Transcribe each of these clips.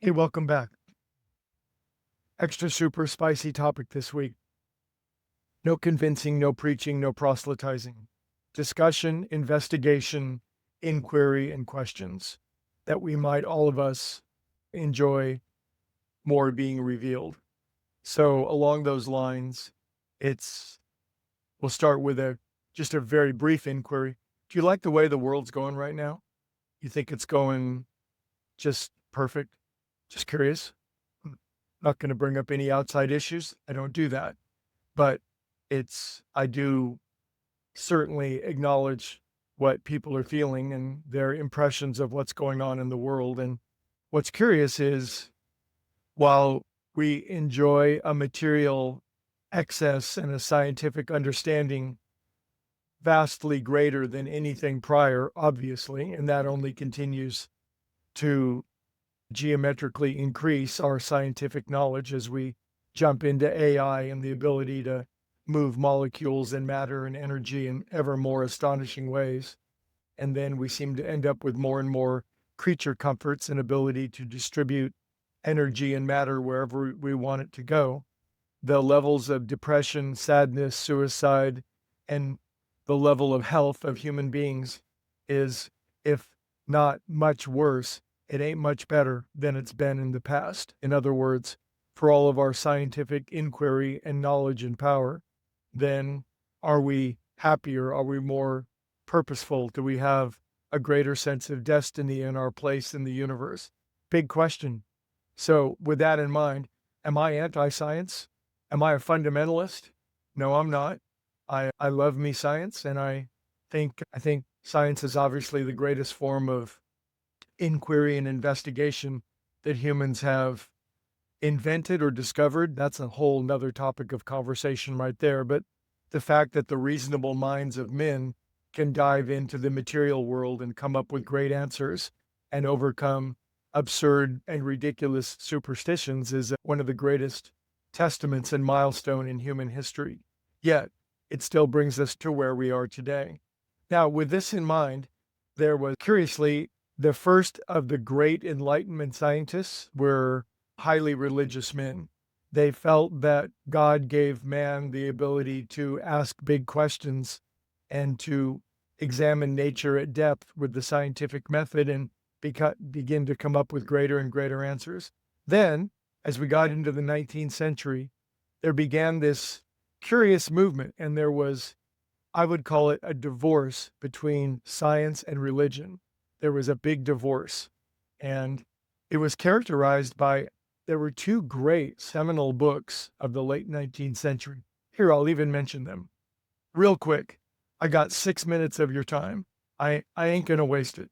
Hey, welcome back. Extra super spicy topic this week. No convincing, no preaching, no proselytizing. Discussion, investigation, inquiry, and questions that we might all of us enjoy more being revealed. So along those lines, it's we'll start with just a very brief inquiry. Do you like the way the world's going right now? You think it's going just perfect? Just curious. Not going to bring up any outside issues. I don't do that. But I do certainly acknowledge what people are feeling and their impressions of what's going on in the world. And what's curious is while we enjoy a material excess and a scientific understanding vastly greater than anything prior, obviously, and that only continues to geometrically increase our scientific knowledge as we jump into AI and the ability to move molecules and matter and energy in ever more astonishing ways. And then we seem to end up with more and more creature comforts and ability to distribute energy and matter wherever we want it to go. The levels of depression, sadness, suicide, and the level of health of human beings is, if not much worse, it ain't much better than it's been in the past. In other words, for all of our scientific inquiry and knowledge and power, then are we happier? Are we more purposeful? Do we have a greater sense of destiny and our place in the universe? Big question. So with that in mind, am I anti-science? Am I a fundamentalist? No, I'm not. I love me science, and I think science is obviously the greatest form of inquiry and investigation that humans have invented or discovered. That's a whole nother topic of conversation right there. But the fact that the reasonable minds of men can dive into the material world and come up with great answers and overcome absurd and ridiculous superstitions is one of the greatest testaments and milestone in human history. Yet, it still brings us to where we are today. Now, with this in mind, there was curiously the first of the great Enlightenment scientists were highly religious men. They felt that God gave man the ability to ask big questions and to examine nature at depth with the scientific method and begin to come up with greater and greater answers. Then, as we got into the 19th century, there began this curious movement, and there was, I would call it, a divorce between science and religion. There was a big divorce, and it was characterized by there were two great seminal books of the late 19th century. Here, I'll even mention them. Real quick, I got 6 minutes of your time. I ain't gonna waste it.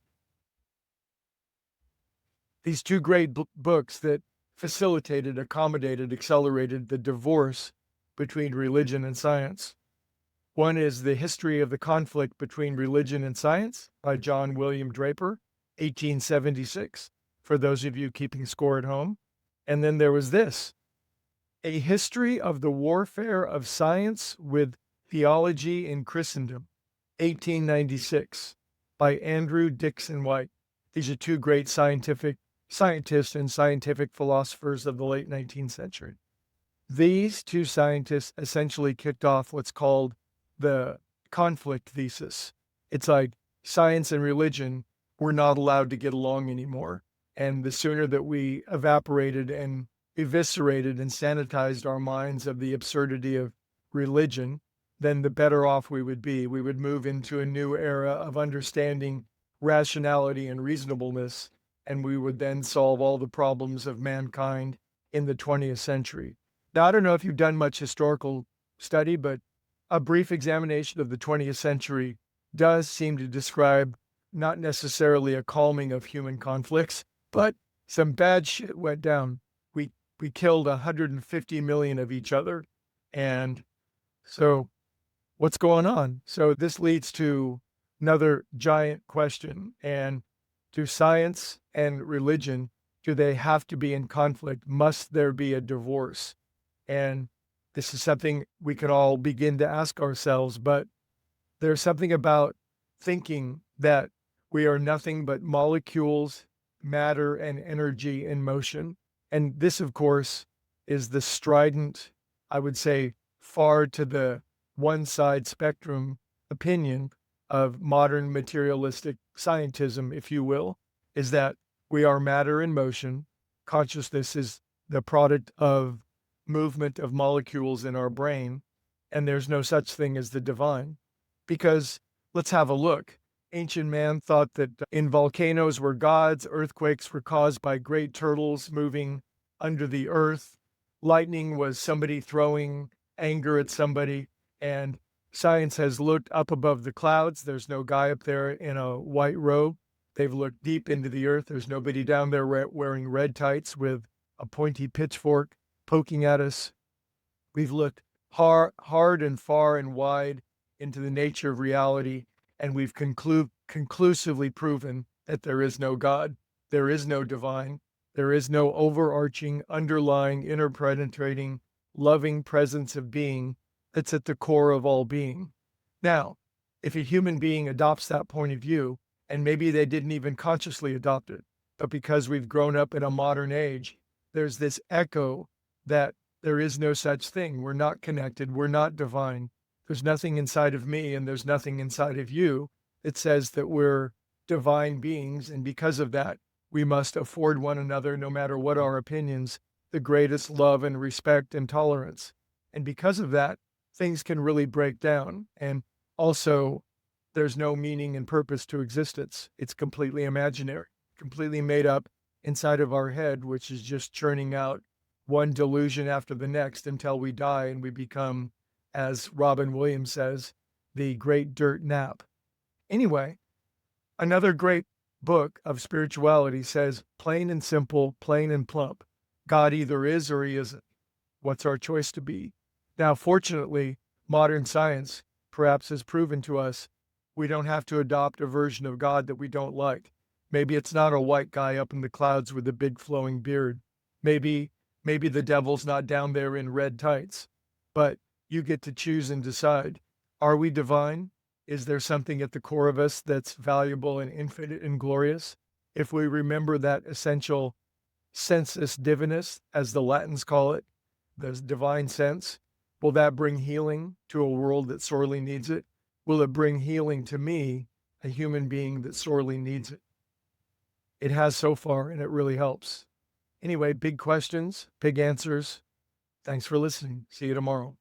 These two great books that facilitated, accommodated, accelerated the divorce between religion and science. One is The History of the Conflict Between Religion and Science by John William Draper, 1876, for those of you keeping score at home. And then there was this, A History of the Warfare of Science with Theology in Christendom, 1896, by Andrew Dixon White. These are two great scientists and scientific philosophers of the late 19th century. These two scientists essentially kicked off what's called the conflict thesis. It's like science and religion were not allowed to get along anymore. And the sooner that we evaporated and eviscerated and sanitized our minds of the absurdity of religion, then the better off we would be. We would move into a new era of understanding rationality and reasonableness, and we would then solve all the problems of mankind in the 20th century. Now, I don't know if you've done much historical study, but a brief examination of the 20th century does seem to describe not necessarily a calming of human conflicts, but some bad shit went down. We killed 150 million of each other. And so what's going on? So this leads to another giant question. And do science and religion, do they have to be in conflict? Must there be a divorce? And this is something we can all begin to ask ourselves, but there's something about thinking that we are nothing but molecules matter and energy in motion. And this, of course, is the strident, I would say, far to the one side spectrum opinion of modern materialistic scientism, if you will, is that we are matter in motion. Consciousness is the product of movement of molecules in our brain, and there's no such thing as the divine. Because let's have a look. Ancient man thought that in volcanoes were gods, earthquakes were caused by great turtles moving under the earth, lightning was somebody throwing anger at somebody, and science has looked up above the clouds. There's no guy up there in a white robe. They've looked deep into the earth. There's nobody down there wearing red tights with a pointy pitchfork poking at us. We've looked hard and far and wide into the nature of reality, and we've conclusively proven that there is no God, there is no divine, there is no overarching, underlying, interpenetrating, loving presence of being that's at the core of all being. Now, if a human being adopts that point of view, and maybe they didn't even consciously adopt it, but because we've grown up in a modern age, there's this echo that there is no such thing. We're not connected. We're not divine. There's nothing inside of me and there's nothing inside of you. It says that we're divine beings, and because of that, we must afford one another, no matter what our opinions, the greatest love and respect and tolerance. And because of that, things can really break down. And also, there's no meaning and purpose to existence. It's completely imaginary, completely made up inside of our head, which is just churning out one delusion after the next until we die and we become, as Robin Williams says, the great dirt nap. Anyway, another great book of spirituality says, plain and simple, plain and plump. God either is or he isn't. What's our choice to be? Now, fortunately, modern science perhaps has proven to us we don't have to adopt a version of God that we don't like. Maybe it's not a white guy up in the clouds with a big flowing beard. Maybe the devil's not down there in red tights. But you get to choose and decide. Are we divine? Is there something at the core of us that's valuable and infinite and glorious? If we remember that essential sensus divinus, as the Latins call it, the divine sense, will that bring healing to a world that sorely needs it? Will it bring healing to me, a human being that sorely needs it? It has so far, and it really helps. Anyway, big questions, big answers. Thanks for listening. See you tomorrow.